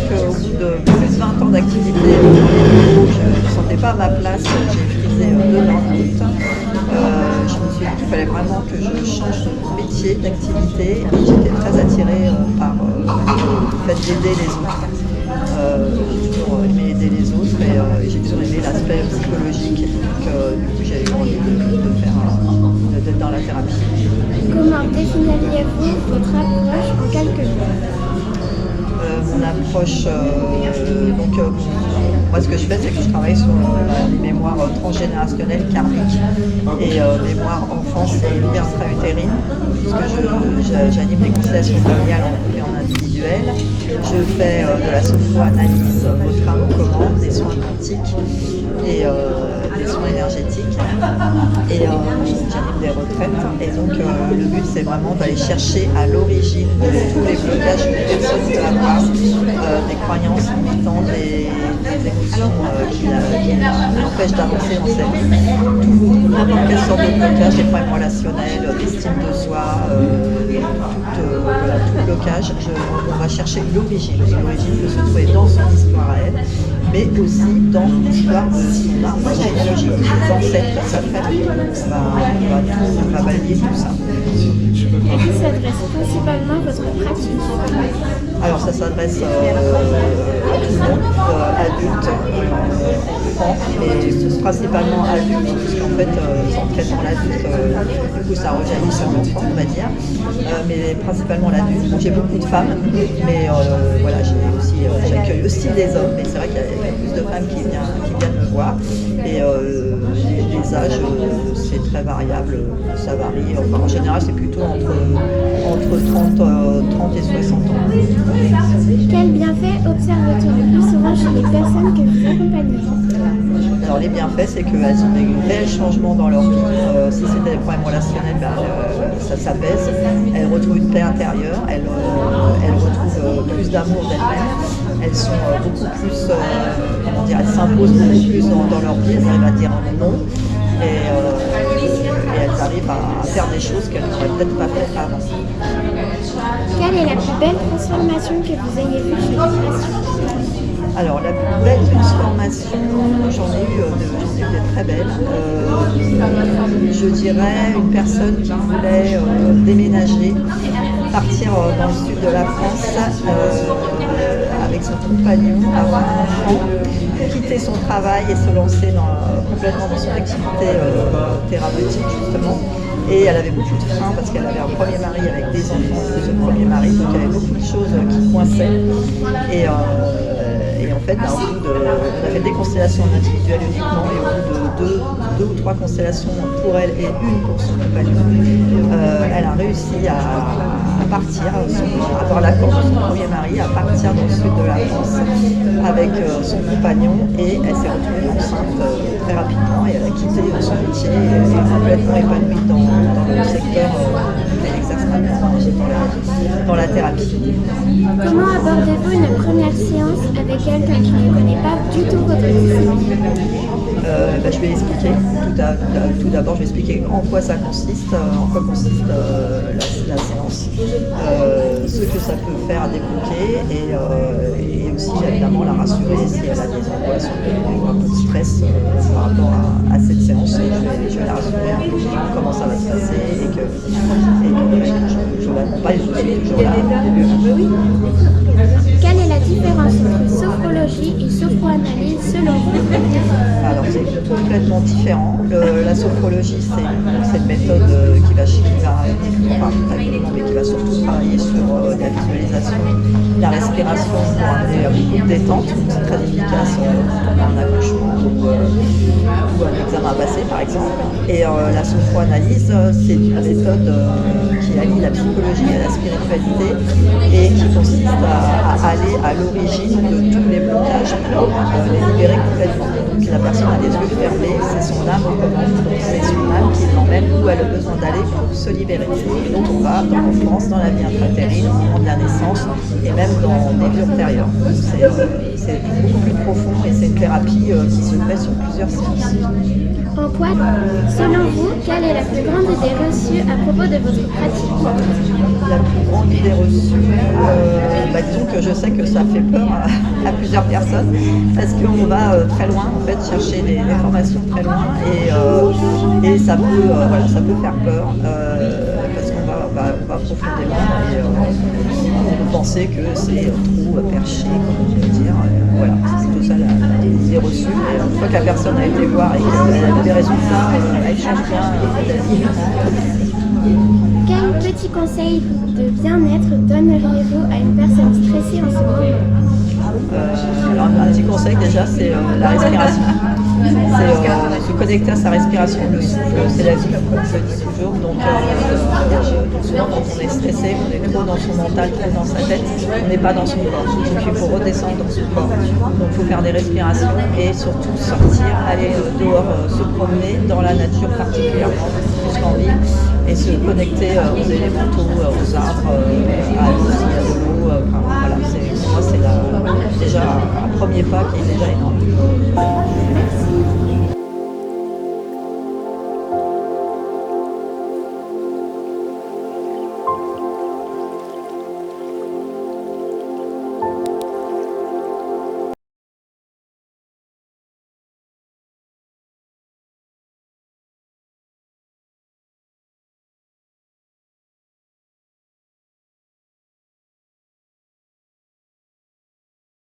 qu'au bout de plus de 20 ans d'activité, je ne sentais pas ma place, j'ai frisé 2 burn-out. Je me suis dit qu'il fallait vraiment que je change de métier, d'activité. J'étais très attirée par le fait d'aider les autres. J'ai toujours aimé aider les autres et j'ai toujours aimé l'aspect psychologique. Donc du coup j'ai eu envie d'être dans la thérapie. Comment définiriez-vous votre approche en quelques mots? Mon approche, moi ce que je fais c'est que je travaille sur les mémoires transgénérationnelles karmiques et mémoires enfance et vie intra-utérine, puisque j'anime des constellations familiales en groupe et en individuel. Je fais de la sophro-analyse, votre âme commande, des soins quantiques et des soins énergétiques et j'anime des retraites et donc le but c'est vraiment d'aller chercher à l'origine de tous les blocages que les personnes peuvent avoir, des croyances limitantes, des émotions qui l'empêchent d'avancer dans sa vie, n'importe quelle sorte de blocage, des problèmes relationnels, d'estime de soi, tout blocage, on va chercher l'origine. L'origine peut se trouver dans son histoire à elle, mais aussi dans l'histoire de son arbre généalogique, des ancêtres, sa famille. On va balayer tout ça. À qui s'adresse principalement votre pratique? Alors ça s'adresse à tout le monde, adultes, enfants, et principalement adultes, puisqu'en fait, sans traitement l'adulte, du coup ça rejaillit sur l'enfant, on va dire, mais principalement l'adulte. J'ai beaucoup de femmes, mais voilà, j'accueille aussi des hommes, mais c'est vrai qu'il y a plus de femmes qui viennent me voir, et les âges, c'est très variable, ça varie, enfin, en général c'est plutôt entre 30 et 60 ans. Quels bienfaits observez-vous le plus souvent chez les personnes que vous accompagnez? Alors les bienfaits, c'est qu'elles ont des réels changements dans leur vie. Si c'était des problèmes relationnels, ça s'apaise. Elles retrouvent une paix intérieure, elles retrouvent plus d'amour d'elles-mêmes. Elles sont beaucoup plus, elles s'imposent beaucoup plus dans leur vie, elles arrivent à dire non. Et elles arrivent à faire des choses qu'elles n'auraient peut-être pas fait avant. Quelle est la plus belle transformation que vous ayez vue chez les patients? Alors la plus belle transformation, j'en ai eu des très belles. Je dirais une personne qui voulait déménager, partir dans le sud de la France avec son compagnon, avoir un enfant, quitter son travail et se lancer complètement dans son activité thérapeutique justement. Et elle avait beaucoup de freins parce qu'elle avait un premier mari avec des enfants, plus le premier mari, donc il y avait beaucoup de choses qui coinçaient. Et en fait, on a fait des constellations individuelles uniquement, et au bout de deux ou trois constellations pour elle et une pour son compagnon, elle a réussi à partir, à avoir l'accord de son premier mari, à partir dans le sud de la France avec son compagnon, et elle s'est retrouvée enceinte très rapidement et elle a quitté son métier et est complètement épanouie dans le secteur qu'elle exerce maintenant dans la thérapie. Comment abordez-vous une première séance avec quelqu'un qui ne connaît pas du tout votre discipline? Je vais expliquer. Tout d'abord, je vais expliquer en quoi ça consiste, la séance, ce que ça peut faire débloquer et aussi évidemment la rassurer si elle a des angoisses ou un peu de stress par rapport à cette séance. Je vais la rassurer un peu comment ça va se passer et que je l'accompagne, je suis toujours là au début. Quelle est la différence entre sophrologie et sophroanalyse selon vous? Alors c'est complètement différent. La sophrologie, c'est une méthode qui va surtout travailler sur la visualisation, la respiration pour amener beaucoup de détente. C'est très efficace quand on a un accouchement ou un examen à passer par exemple. Et la sophroanalyse, c'est une méthode qui allie la psychologie à la spiritualité et qui consiste à aller à l'origine de tous les blocages pour les libérer complètement. Donc la personne a les yeux fermés, c'est son âme au commande, c'est son âme qui l'emmène où elle a besoin d'aller pour se libérer. Et donc on va dans l'enfance, dans la vie intra-utérine, au moment de la naissance et même dans des vies antérieures. C'est beaucoup plus profond et c'est une thérapie qui se fait sur plusieurs séances. En quoi, selon vous, quelle est la plus grande idée reçue à propos de votre pratique? La plus grande idée reçue, disons que je sais que ça fait peur à plusieurs personnes parce qu'on va très loin en fait chercher des formations très loin et ça peut faire peur parce qu'on va profondément et on peut penser que c'est trop perché, comme on peut dire. Voilà, c'est plutôt ça l'idée reçue. Et une fois que la personne a été voir et qu'elle a des résultats, elle change bien d'avis. Quel petit conseil de bien-être donneriez-vous à une personne stressée en ce moment? Alors un petit conseil déjà, c'est la respiration. C'est se connecter à sa respiration. Le souffle, c'est la vie, comme je le dis toujours. Donc souvent quand on est stressé, on est trop dans son mental, trop dans sa tête, on n'est pas dans son corps. Donc il faut redescendre dans son corps. Donc il faut faire des respirations et surtout sortir, aller dehors, se promener dans la nature particulièrement, plus qu'en ville, et se connecter aux élémentaux, aux arbres, à l'eau s'il y a de l'eau. Voilà, pour moi c'est déjà un premier pas qui est déjà énorme.